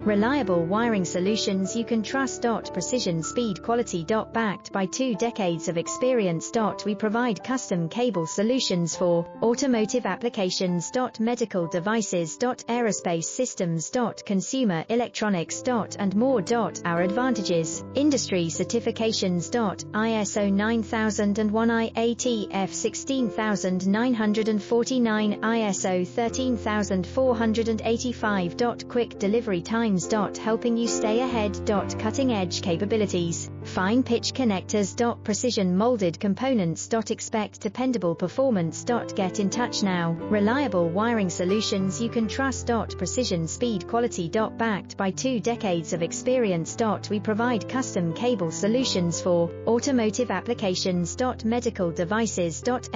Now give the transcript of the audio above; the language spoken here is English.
Reliable wiring solutions you can trust. Precision, speed, quality. Backed by 2 decades of experience. We provide custom cable solutions for automotive applications. Medical devices. Aerospace systems. Consumer electronics. And more. Our advantages: industry certifications. ISO 9001, IATF 16949, ISO 13485. Quick delivery times. Helping you stay ahead. Cutting edge capabilities. Fine pitch connectors. Precision molded components. Expect dependable performance. Get in touch now. Reliable wiring solutions you can trust. Precision, speed, quality. Backed by 2 decades of experience. We provide custom cable solutions for automotive applications. Medical devices. Aerospace